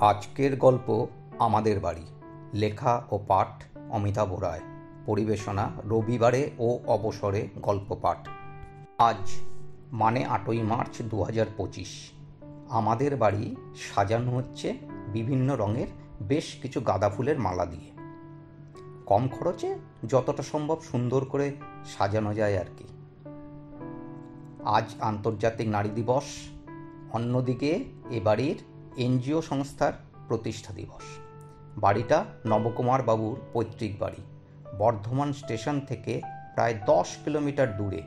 আজকের গল্প আমাদের বাড়ি। লেখা ও পাঠ অমিতাভ রায়। পরিবেশনা রবিবারে ও অবসরে গল্প পাঠ। আজ মানে 8ই মার্চ 2025। আমাদের বাড়ি সাজানো হচ্ছে বিভিন্ন রঙের বেশ কিছু গাঁদা ফুলের মালা দিয়ে। কম খরচে যতটা সম্ভব সুন্দর করে সাজানো যায় আর কি। আজ আন্তর্জাতিক নারী দিবস, অন্যদিকে এ বাড়ির এনজিও সংস্থার প্রতিষ্ঠা দিবস। বাড়িটা নবকুমার বাবুর পৈতৃক বাড়ি। বর্ধমান স্টেশন থেকে প্রায় 10 কিলোমিটার দূরে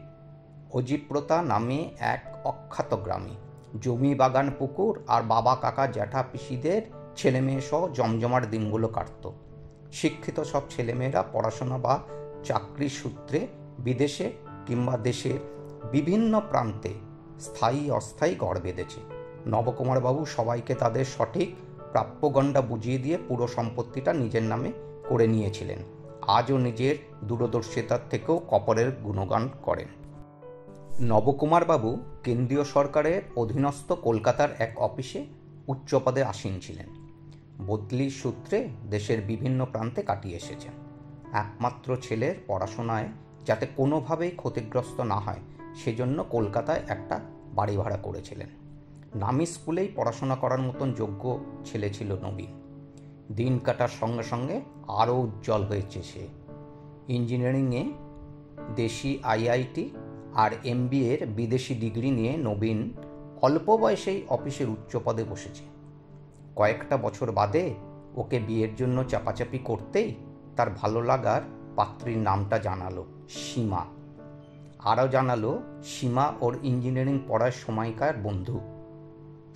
অজিপ্রতা নামে এক অখ্যাত গ্রামে। জমি, বাগান, পুকুর আর বাবা, কাকা, জ্যাঠা, পিসিদের ছেলেমেয়ে সহ জমজমাট দিনগুলো কাটত। শিক্ষিত সব ছেলেমেয়েরা পড়াশোনা বা চাকরির সূত্রে বিদেশে কিংবা দেশের বিভিন্ন প্রান্তে স্থায়ী অস্থায়ী ঘর বেঁধেছে। নবকুমার বাবু সবাইকে তাদের সঠিক প্রাপ্যগণ্ডা বুঝিয়ে দিয়ে পুরো সম্পত্তিটা নিজের নামে করে নিয়েছিলেন। আজও নিজের দূরদর্শিতার থেকেও কপরের গুণগান করেন। নবকুমার বাবু কেন্দ্রীয় সরকারের অধীনস্থ কলকাতার এক অফিসে উচ্চ পদে আসীন ছিলেন। বদলির সূত্রে দেশের বিভিন্ন প্রান্তে কাটিয়ে এসেছেন। একমাত্র ছেলের পড়াশোনায় যাতে কোনোভাবেই ক্ষতিগ্রস্ত না হয় সেজন্য কলকাতায় একটা বাড়ি ভাড়া করেছিলেন। নামি স্কুলেই পড়াশোনা করার মতন যোগ্য ছেলে ছিল নবীন। দিন কাটার সঙ্গে সঙ্গে আরও উজ্জ্বল হয়েছে সে। ইঞ্জিনিয়ারিংয়ে দেশি আইআইটি আর MBA-র বিদেশি ডিগ্রি নিয়ে নবীন অল্প বয়সেই অফিসের উচ্চ পদে বসেছে। কয়েকটা বছর বাদে ওকে বিয়ের জন্য চাপাচাপি করতেই তার ভালো লাগার পাত্রীর নামটা জানালো, সীমা। আরও জানালো সীমা ওর ইঞ্জিনিয়ারিং পড়ার সময়কার বন্ধু।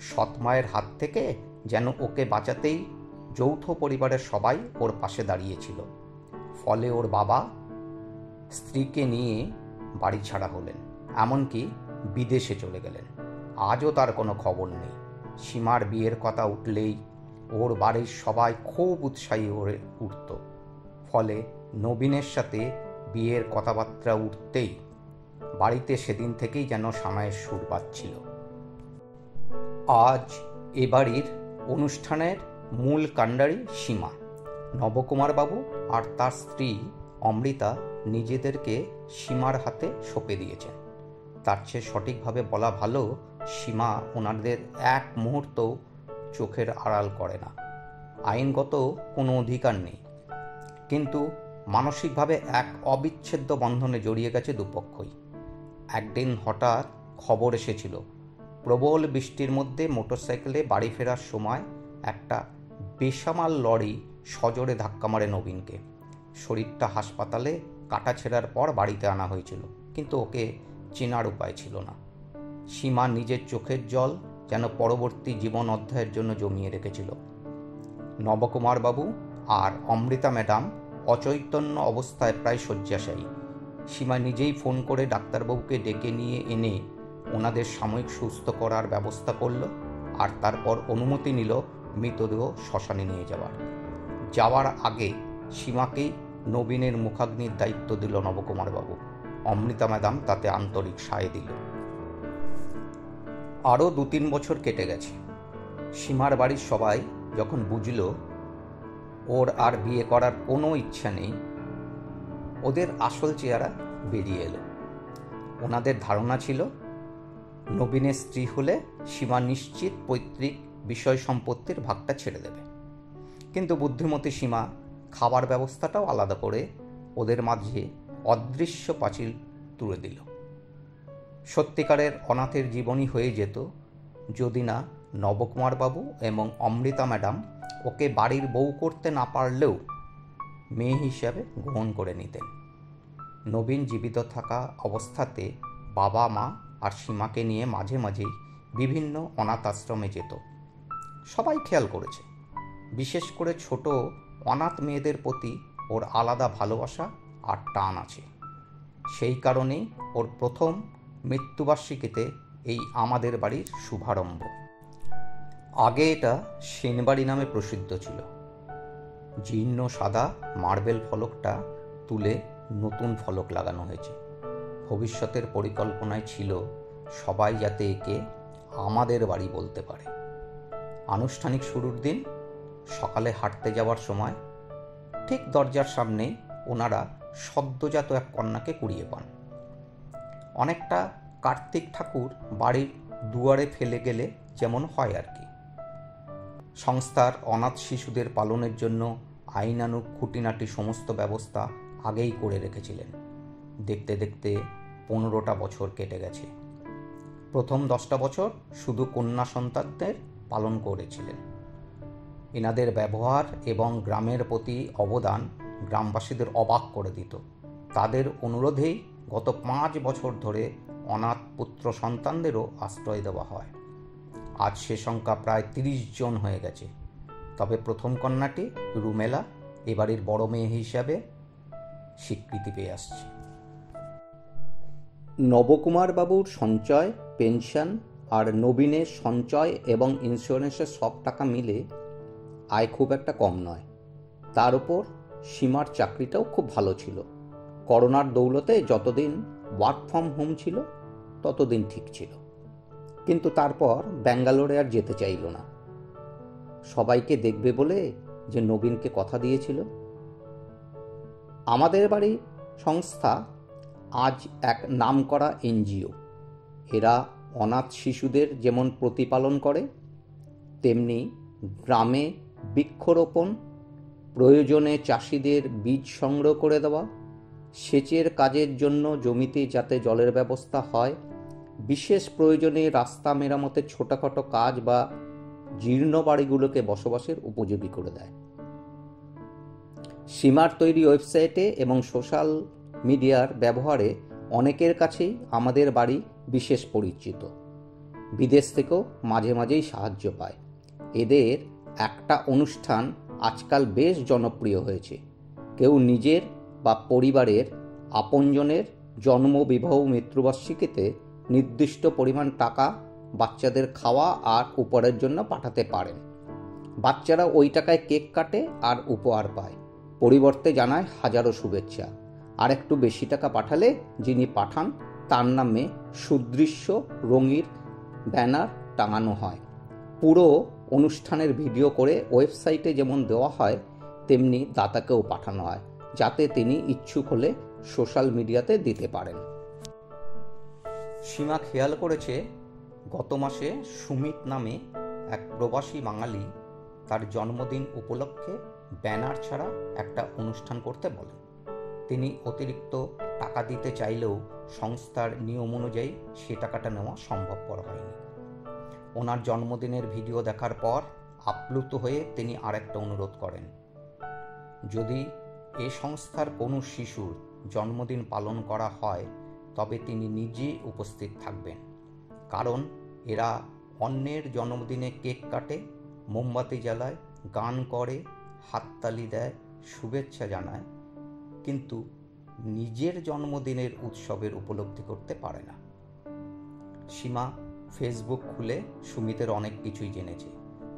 সৎ মায়ের হাত থেকে যেন ওকে বাঁচাতেই যৌথ পরিবারের সবাই ওর পাশে দাঁড়িয়েছিল। ফলে ওর বাবা স্ত্রীকে নিয়ে বাড়ি ছাড়া হলেন, এমনকি বিদেশে চলে গেলেন। আজও তার কোনো খবর নেই। সীমার বিয়ের কথা উঠলেই ওর বাড়ির সবাই খুব উৎসাহী হয়ে উঠত। ফলে নবীনের সাথে বিয়ের কথাবার্তা উঠতেই বাড়িতে সেদিন থেকেই যেন সানাইয়ের সুর বাজছিল। আজ এ বাড়ির অনুষ্ঠানের মূল কাণ্ডারি সীমা। নবকুমার বাবু আর তার স্ত্রী অমৃতা নিজেদেরকে সীমার হাতে সঁপে দিয়েছেন। তার চেয়ে সঠিকভাবে বলা ভালো, সীমা ওনাদের এক মুহূর্ত চোখের আড়াল করে না। আইনগত কোনো অধিকার নেই, কিন্তু মানসিকভাবে এক অবিচ্ছেদ্য বন্ধনে জড়িয়ে গেছে দুপক্ষই। একদিন হঠাৎ খবর এসেছিল, প্রবল বৃষ্টির মধ্যে মোটরসাইকেলে বাড়ি ফেরার সময় একটা বেসামাল লরি সজোরে ধাক্কা মারে নবীনকে। শরীরটা হাসপাতালে কাটা ছেঁড়ার পর বাড়িতে আনা হয়েছিল, কিন্তু ওকে চেনার উপায় ছিল না। সীমা নিজের চোখের জল যেন পরবর্তী জীবন অধ্যায়ের জন্য জমিয়ে রেখেছিল। নবকুমার বাবু আর অমৃতা ম্যাডাম অচৈতন্য অবস্থায় প্রায় শয্যাশায়ী। সীমা নিজেই ফোন করে ডাক্তারবাবুকে ডেকে নিয়ে এনে ওনাদের সাময়িক সুস্থ করার ব্যবস্থা করল, আর তারপর অনুমতি নিল মৃতদেহ শ্মশানে নিয়ে যাওয়ার আগে সীমাকেই নবীনের মুখাগ্নির দায়িত্ব দিল নবকুমার বাবু। অমৃতা ম্যাডাম তাতে আন্তরিক সায় দিল। আরও 2-3 বছর কেটে গেছে। সীমার বাড়ির সবাই যখন বুঝল ওর আর বিয়ে করার কোনো ইচ্ছা নেই, ওদের আসল চেহারা বেরিয়ে এলো। ওনাদের ধারণা ছিল নবীনের স্ত্রী হলে সীমা নিশ্চিত পৈতৃক বিষয় সম্পত্তির ভাগটা ছেড়ে দেবে। কিন্তু বুদ্ধিমতী সীমা খাবার ব্যবস্থাটাও আলাদা করে ওদের মাঝে অদৃশ্য পাঁচিল তুলে দিল। সত্যিকারের অনাথের জীবনই হয়ে যেত যদি না নবকুমার বাবু এবং অমৃতা ম্যাডাম ওকে বাড়ির বউ করতে না পারলেও মেয়ে হিসাবে গ্রহণ করে নিতেন। নবীন জীবিত থাকা অবস্থাতে বাবা, মা আর সীমাকে নিয়ে মাঝে মাঝেই বিভিন্ন অনাথ আশ্রমে যেত। সবাই খেয়াল করেছে, বিশেষ করে ছোট অনাথ মেয়েদের প্রতি ওর আলাদা ভালোবাসা আর টান আছে। সেই কারণেই ওর প্রথম মৃত্যুবার্ষিকীতে এই আমাদের বাড়ির শুভারম্ভ। আগে এটা সেনবাড়ি নামে প্রসিদ্ধ ছিল। জীর্ণ সাদা মার্বেল ফলকটা তুলে নতুন ফলক লাগানো হয়েছে। ভবিষ্যতের পরিকল্পনায় ছিল সবাই যাতে একে আমাদের বাড়ি বলতে পারে। আনুষ্ঠানিক শুরুর দিন সকালে হাঁটতে যাওয়ার সময় ঠিক দরজার সামনে ওনারা সদ্যজাত এক কন্যাকে কুড়িয়ে পান। অনেকটা কার্তিক ঠাকুর বাড়ির দুয়ারে ফেলে গেলে যেমন হয় আর কি। সংস্থার অনাথ শিশুদের পালনের জন্য আইনানুগ খুঁটিনাটি সমস্ত ব্যবস্থা আগেই করে রেখেছিলেন। দেখতে দেখতে 15টা বছর কেটে গেছে। প্রথম 10টা বছর শুধু কন্যা সন্তানদের পালন করেছিলেন। এনাদের ব্যবহার এবং গ্রামের প্রতি অবদান গ্রামবাসীদের অবাক করে দিত। তাদের অনুরোধেই গত 5 বছর ধরে অনাথ পুত্র সন্তানদেরও আশ্রয় দেওয়া হয়। আজ সে সংখ্যা প্রায় 30 জন হয়ে গেছে। তবে প্রথম কন্যাটি রুমেলা এবাড়ির বড় মেয়ে হিসাবে স্বীকৃতি পেয়ে আসছে। নবকুমার বাবুর সঞ্চয়, পেনশন আর নবীনের সঞ্চয় এবং ইন্স্যুরেন্সের সব টাকা মিলে আয় খুব একটা কম নয়। তার উপর সীমার চাকরিটাও খুব ভালো ছিল। করোনার দৌলতে যতদিন ওয়ার্ক ফ্রম হোম ছিল ততদিন ঠিক ছিল, কিন্তু তারপর ব্যাঙ্গালোরে আর যেতে চাইল না। সবাইকে দেখবে বলে যে নবীনকে কথা দিয়েছিল। আমাদের বাড়ি সংস্থা আজ এক নামকরা এনজিও। এরা অনাথ শিশুদের যেমন প্রতিপালন করে, তেমনি গ্রামে বৃক্ষরোপণ, প্রয়োজনে চাষিদের বীজ সংগ্রহ করে দেওয়া, সেচের কাজের জন্য জমিতে যাতে জলের ব্যবস্থা হয়, বিশেষ প্রয়োজনে রাস্তা মেরামতের ছোটোখাটো কাজ বা জীর্ণ বাড়িগুলোকে বসবাসের উপযোগী করে দেয়। সীমার তৈরি ওয়েবসাইটে এবং সোশ্যাল মিডিয়ার ব্যবহারে অনেকের কাছেই আমাদের বাড়ি বিশেষ পরিচিত। বিদেশ থেকেও মাঝে মাঝেই সাহায্য পায়। এদের একটা অনুষ্ঠান আজকাল বেশ জনপ্রিয় হয়েছে। কেউ নিজের বা পরিবারের আপনজনের জন্ম, বিবাহ, মৃত্যুবার্ষিকীতে নির্দিষ্ট পরিমাণ টাকা বাচ্চাদের খাওয়া আর উপহারের জন্য পাঠাতে পারেন। বাচ্চারা ওই টাকায় কেক কাটে আর উপহার পায়। পরিবর্তে জানায় হাজারো শুভেচ্ছা। আর একটু বেশি টাকা পাঠালে যিনি পাঠান তার নামে সুদৃশ্য রঙিন ব্যানার টাঙানো হয়। পুরো অনুষ্ঠানের ভিডিও করে ওয়েবসাইটে যেমন দেওয়া হয় তেমনি দাতাকেও পাঠানো হয়, যাতে তিনি ইচ্ছুক হলে সোশ্যাল মিডিয়াতে দিতে পারেন। সীমা খেয়াল করেছে গত মাসে সুমিত নামে এক প্রবাসী বাঙালি তার জন্মদিন উপলক্ষে ব্যানার ছাড়া একটা অনুষ্ঠান করতে বলেন। তিনি অতিরিক্ত টাকা দিতে চাইলেও সংস্থার নিয়ম অনুযায়ী সে টাকাটা নেওয়া সম্ভবপর হয়নি। ওনার জন্মদিনের ভিডিও দেখার পর আপ্লুত হয়ে তিনি আরেকটা অনুরোধ করেন, যদি এ সংস্থার কোনো শিশুর জন্মদিন পালন করা হয় তবে তিনি নিজে উপস্থিত থাকবেন। কারণ এরা অন্যের জন্মদিনে কেক কাটে, মোমবাতি জ্বালায়, গান করে, হাততালি দেয়, শুভেচ্ছা জানায়, কিন্তু নিজের জন্মদিনের উৎসবের উপলব্ধি করতে পারে না। সীমা ফেসবুক খুলে সুমিতের অনেক কিছুই জেনেছে।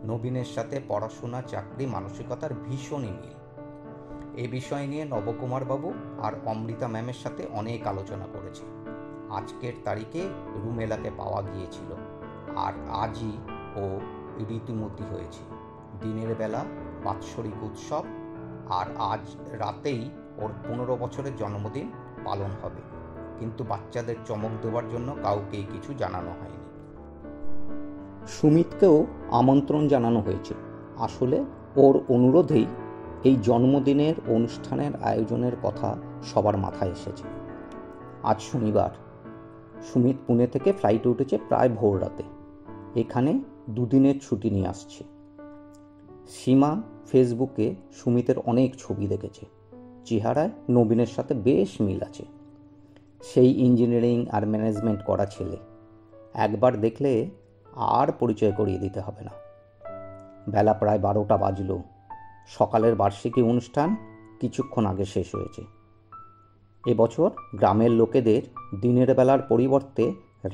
নবীনের সাথে পড়াশোনা, চাকরি, মানসিকতার ভীষণই মিল। এ বিষয় নিয়ে নবকুমার বাবু আর অমৃতা ম্যামের সাথে অনেক আলোচনা করেছে। আজকের তারিখে রুমেলাকে পাওয়া গিয়েছিল আর আজই ও ঋতুমতী হয়েছে। দিনের বেলা বাৎসরিক উৎসব আর আজ রাতেই ওর 15 বছরের জন্মদিন পালন হবে, কিন্তু বাচ্চাদের চমক দেওয়ার জন্য কাউকেই কিছু জানানো হয়নি। সুমিতকেও আমন্ত্রণ জানানো হয়েছে। আসলে ওর অনুরোধেই এই জন্মদিনের অনুষ্ঠানের আয়োজনের কথা সবার মাথায় এসেছে। আজ শনিবার। সুমিত পুনে থেকে ফ্লাইটে উঠেছে প্রায় ভোর রাতে। এখানে দুদিনের ছুটি নিয়ে আসছে। সীমা ফেসবুকে সুমিতের অনেক ছবি দেখেছে। চেহারায় নবীনের সাথে বেশ মিল আছে। সেই ইঞ্জিনিয়ারিং আর ম্যানেজমেন্ট করা ছেলে। একবার দেখলে আর পরিচয় করিয়ে দিতে হবে না। বেলা প্রায় 12টা বাজল। সকালের বার্ষিকী অনুষ্ঠান কিছুক্ষণ আগে শেষ হয়েছে। এবছর গ্রামের লোকেদের দিনের বেলার পরিবর্তে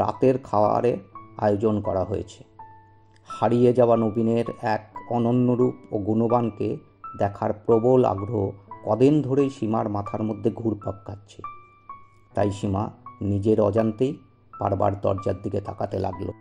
রাতের খাওয়ারের আয়োজন করা হয়েছে। হারিয়ে যাওয়া নবীনের এক অনন্য রূপ ও গুণবানকে দেখার প্রবল আগ্রহ কদিন ধরেই সীমার মাথার মধ্যে ঘুরপাক খাচ্ছে। তাই সীমা নিজের অজান্তেই বারবার দরজার দিকে তাকাতে লাগলো।